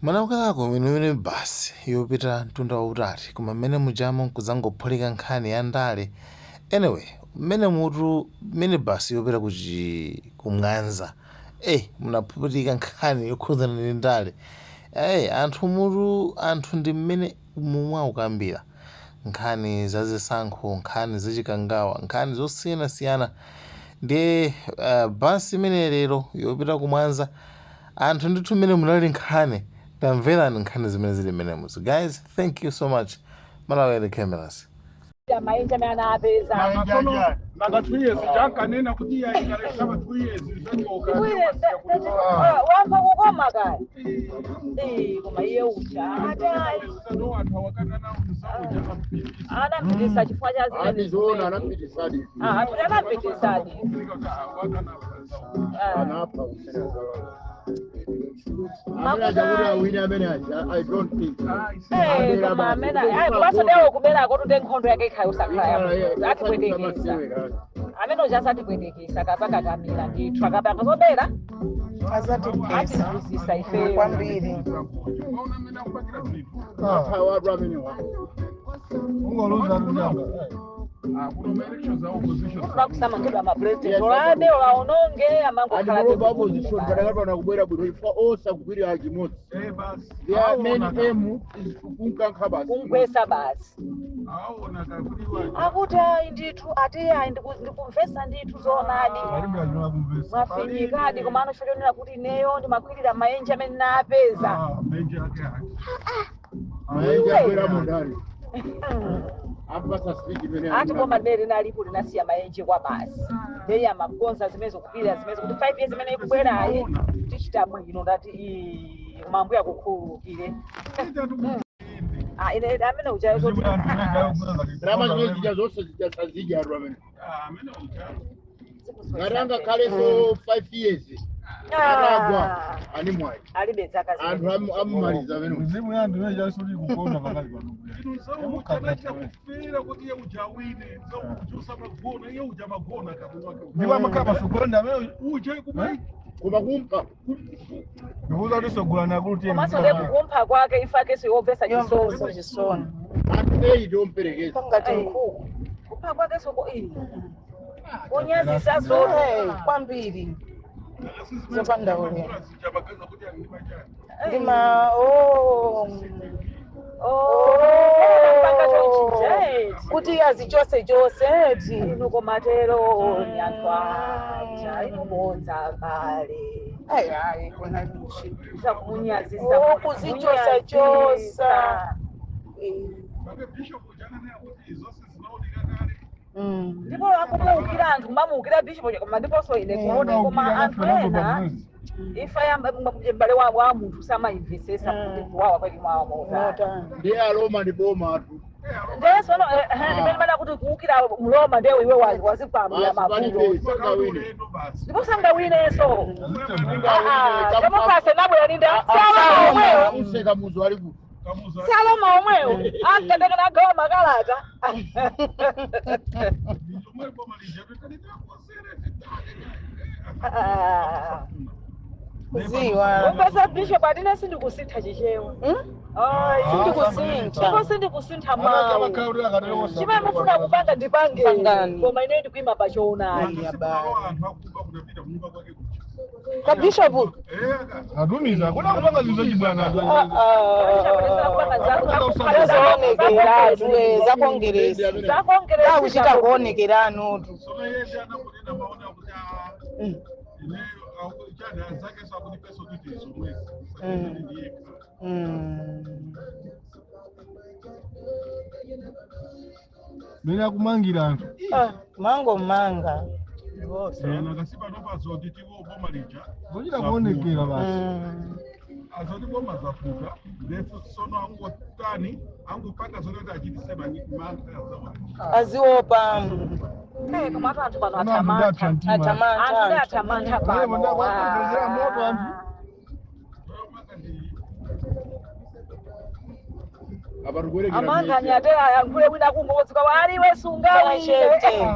Manaukako mene basi yopita mtunda wautali koma mmene mujamo nkuzangophulika nkhani ya ndale. Anyway, mmene basi yopita kumwanza munaphutika nkhani yokhuzana ndi ndale. Anthu ndi mmene mumwe ukambira nkhani zazisankho, nkhani zachikangawa, nkhani zosiyanasiyana. Ndiye basi imene lero yopita kumwanza anthu ndithu mmene munali nkhani tamverani nkhani zimene zili mmenemuzi. Guys, thank you so much. Malawere cameras. Maenja mana apeza. Maka 2 years chakanena kuti ya ikalesha 2 years zvenyoka. Wamva kukoma kaya. Koma iye ucha. Atai. No watu wakana na msamu jana mpiti. Anampitisa chifukwa cha zile. Alizona anapitisadi. Anapitisadi. Anapa. I don't think. Koma amena. Basa leo kubera kuti nkhondo yake ikhayo sakaya. Ati kwendekisa. Ameno jasati kwendekisa kapaka kamira ndithu akapaka zobera. Azati Azisa ife kwambiri. Ungoluza rujanga. Kuna elections za opposition. Bakusama ngidwa ma president. Olade olaononge amango khala Adibo opposition kadakatwa nakubwera bwino for osa kubiri agimoti. Basi. Their main aim is kukunkanka basi. kunkwesa basi. Aona kakudi waje. Akuti ndithu atiya ndikumvesa ndithu zonadi. Karibu ajua kumvesa. Mafinyikadi koma anoshonera kuti neyo ndimakwirira maenje amene napeza. Benje yake. Maenje akwera mundani. Ati koma dere nalipo linasiya maenje kwa basi. Ndeye amagonza zimezo kupira zimezo kuti 5 years imene ikubwera ayi tichita bwino ndati mambo yakukhulukire. Ine amene ujayo kuti drama zinozicha zose zichazija amene. Amene ujayo. Garanga kale so 5 years. Aragwa ani mwai. Alibe zaka Anthu amumaliza amene. Mzimu yandu neja suri kukona pakali pano. Kufira kuti ye ujawine, kuchusa magona, ye uja magona kabisa. Ndiba makaba sukonda amene uje kubai. Kuba kumpa. Ndibuza kuti sogolana kuti ye. komanso kumpha kwake ifake siyobvesa Yomvesa chisoni. chisoni. Ati ndomperekeza. Ngati nkhuku. Kumpha kwake soko iyi. Onyazisa zote Kwambiri. Zopanda ule. Sijabakaza kuti angibajani. Ndima panga chonchi kuti azichose eti. inuko matero nyatwacha inobodza kale. Ayi kuna luchi. Zakumunyazisa Kuzichosa. Bake bishop jana ne akuti zose zinaoneka kale. ndipo akumuukira anthu mamuukira bishop koma ndiponso ine kuona koma anthu ena ifa ya mbale wa munthu samayimvesesa kuti kuwawa kweli mwawa mota. Ndiye aloma ndi boma atu. Ndeso no ndipeni bana kuti kuukira mloma ndewe iwe wazikwamula mavuto. Ndipo sangawinenso. Demokrasi nabwera linda sala omweyo. Useka muzu ali ku. Saloma omweyo akateka nagawa makalata. Ziwa. Upasa bishop adina sindikusintha chichewa. Sindikusintha. Sindikusintha mawu. Chimene mufuna kupanga ndipange. Koma ine ndikuima pachoonani. Ka bishop. Adumiza kuna kupanga zizo jibana. Zakuonekera zakongereza. Zakongereza Kuchita kuonekera anotu. Soma yeye anakunena maona kuti chana zake sababu ni pesa kuti zomwe. Mina kumangira anthu. Mango manga. Nakasiba nopa zoti tiwo boma lija. Ngochita kuonekera basi. Azoti boma zafuka. Ndefu sono angotani. Angopanga zote achitisema ni manga zawa. Aziopa. koma anthu pano atamanta. Atamanta pano. Amanga nyatera yankule wina kungozi kwa aliwe sungawi chete.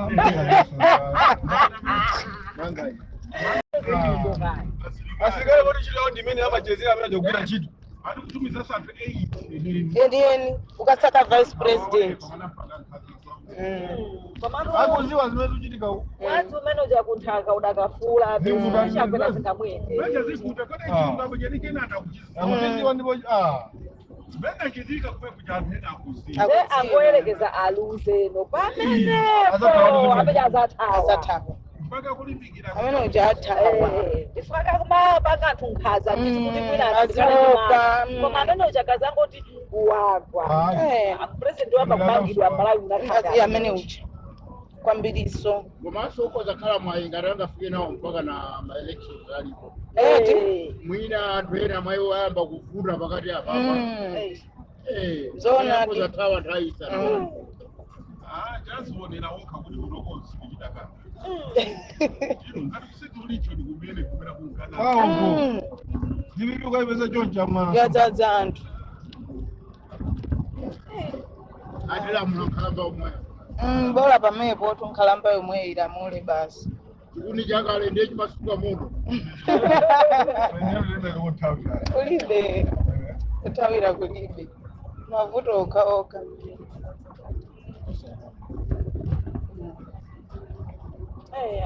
Asigale bodi chilo ndimene amachezera amene jogwira ntchito. ari kutumiza sati 8 Ndieni ukasaka vice president. Akuziwa zimene kuchitika watu umene uja kunthaka udakafula chapela zingamwende Beja zikuta kode chunga bujeni kenata kuchiza akuziwa ndipo Bena chizika kupe kujazina kuziza ze angoyerekeza aluze no pamenepo abeja azathawa mpaka kulimbikira Amene uja athawa. ndifaka kumapanga anthu nkhaza nditi kuti kwina Azopa, koma amene uja kazangoti uwagwa president wamba kumangidwa Malawi unakhaza amene uja kwambiriso. Komanso ukoza khala mwainga angafike nawo mpaka na ma elections alipo. Mwina anthu ena mwayo ayamba kuvuna pakati apa. Zona ukoza tawa ndaisa. jazionera wokha kuti kunokonsi kuchidakana ngati kusiti ulicho ndikumene kumera kunkana ndividi ukaipeza choncha mwana yadzadza anthu. Atila mlokhalamba umwe. Bora pamepo tunkhalamba yomwe ilamule basi. Chikuni chakale ndiye chimasuka moto. Kulibe kutawira kulibe mavuto oka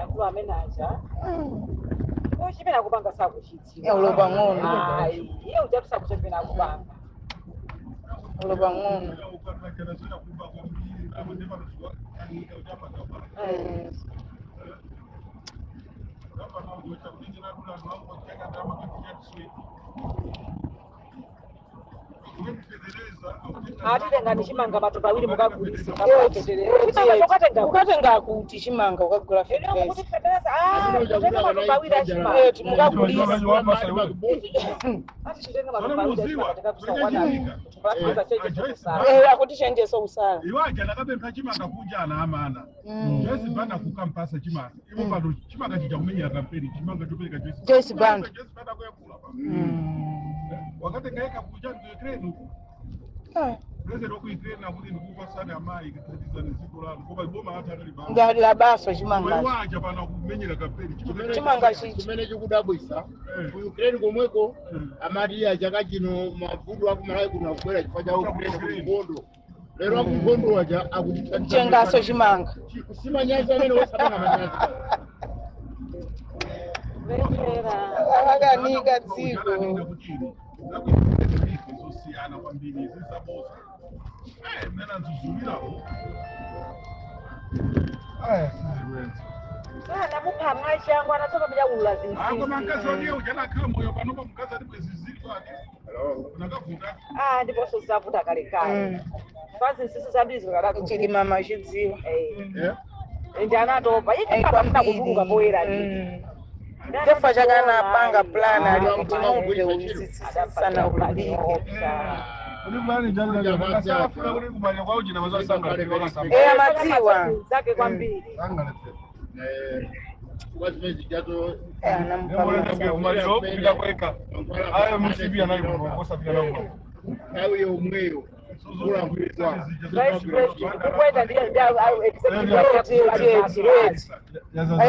akulu amene aja chimene akupanga sakuchidziwa Yaulopa ng'ono. iye uja tusakuchepena akupanga ulopa ng'ono. atitenga ndichimanga matopa awiri mukagulise Ukatenga kuti chimanga ukagula fertilizer. Akuti chenjeso usala. Iwaja nakapempha chimanga kuja ana amana. Joyce Banda kukampasa chimanga. Ivo pano chimanga chija kumenya kampeni chimanga chopeleka Joyce Banda. Joyce Banda kuyakula pa. Wakati kaeka kuja ndio Ukraine. President wa Ukraine akuli ndikupa sana amai kitatiza nziko lalo. Ngoba iboma hata alibamba. Ngali baso chimanga. Iwaja pano kumenyera kampeni Chimanga chichi. Chimene chikudabwisa. Ku Ukraine komweko amati achaka chino mavudu akumalawi kuno kubwera chifukwa cha Ukraine kunkhondo. Lero akunkhondo waja akutitsa Chengaso chimanga. Simanyaza amene wasapanga manyaza. Akanika dziko. Zosiyana kwambiri zisabosa. Mina nzuzuliraho. namupha mwashi yangu anatoka bila ulazimisi Ako makazi wadiye ujana kamo yo panopa mkazi alipo zizili kwake. Unakavuta. ndiponso zavuta kale kale kwanza sisi zabizo kadaka Chili mama chidziwa. ndi anatopa ikamafuna kutuluka poyera Kefa chakana panga plan ali kuti maupe uzisisana ukalike. Amadziwa. zake kwambiri Wazimezi jato nawe umweyo kula mkwa vice president kukwenda ndiye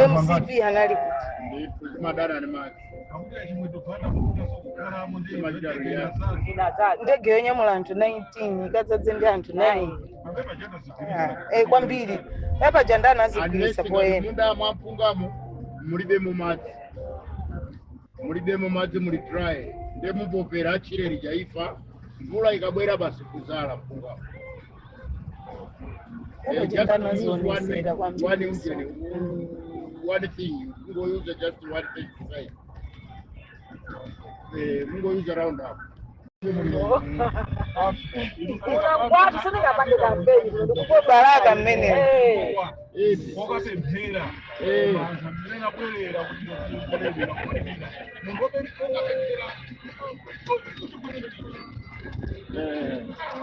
MCP hanali kuti. madara ni maki Ndege yonyamula anthu 19 ikadzadze ndi anthu 9. Kwambiri apa jandana azigwisa poyera. munda mwampungamo mulibemo madzi muli dry nde mupopera chireri jaifa mvula ikabwera basi kuzala mpungamo. Jandana zonisira kwambiri. One thing, we go use just one thing to say. We go use around up. watu sinika pande za mbele Baraka mmene. Wakati mpira. Mwana bwelera kuti ngoberera kuti. Ngobe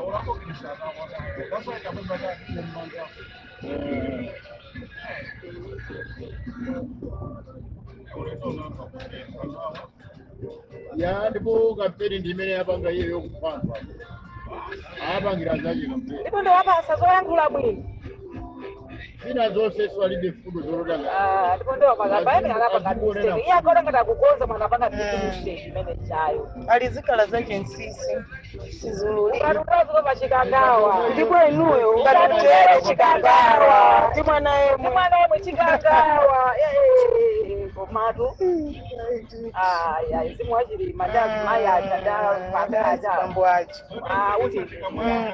Orako kisha na wana. That's why kabla ya kumanja. Ya ndipo kampeni ndimene yapanga iyo yokupanga. Apangira zaje kampeni. ndipo ndo wapasa zoyankhula bwino Sina zose swali fundo zorodanga. Ndipo ndio magamba yake anapanga mistake. Yeye akona kada kukonza mwanapanga mistake imene chayo. alizikala zache nsisi sizululi Karukazo kwa chikagawa. ndipo inuyo ukatutera chikagawa ndi mwana yemwe chikagawa. Komatu. Ya isimu wachiri mandazi maya tanda pakaja. mambo achi Uti.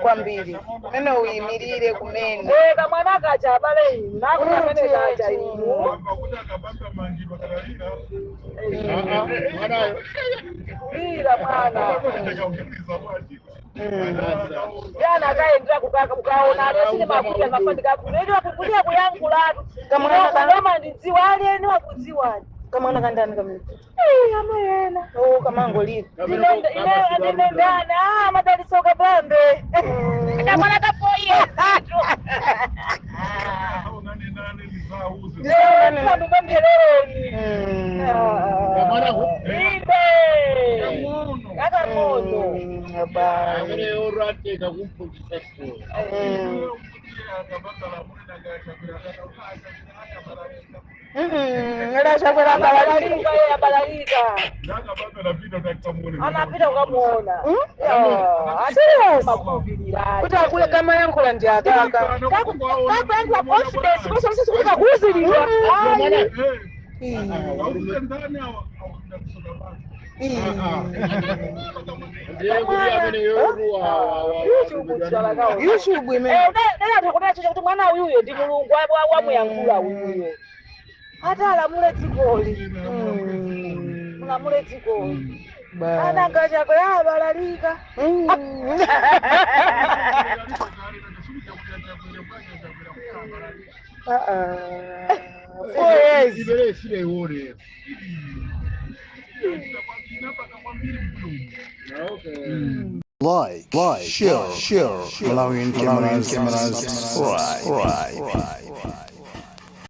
kwambiri mene uyimirire kumene Kamwana kacha pale nako kamene kacha inu. Pakuti akabanga manji pakalira. Mwanayo. Ila mwana. Ndakaungiriza maji. Jana kaendera kukaona asine makuja kafandika kunewa kukulia kuyankulatu. Kama ndidziwa alieni wakudziwani. kamwana kandani kamene Amayena. kamango lili Ine ndana madaliso kabambe. Kamwana kapoye. Nane nizauze. Ndio mbambeleni. Kamwana hu. Inde. Kaka mono. aba Agere orate kakumpokisa school. Akabanga la mwena gachakura ndachakwera Balalika ya balalika. Nakabanga la pita takamone. Anapita ukamuona. serious Makubilira. kuti akule kama yankola ndi akaka Kaka yangu confidence kwa sababu sisi kutoka kuziliwa. Wauze ndani awakunda kusoka basi. YouTube imene Nenda takuta chocho kuti mwana uyuyo ndi mulungu wamuyankhula uyuyo. Hata alamule dzikoli. Mulamule dzikoli. Ana gacha kwa balalika. Like, share, Malawian cameras, subscribe.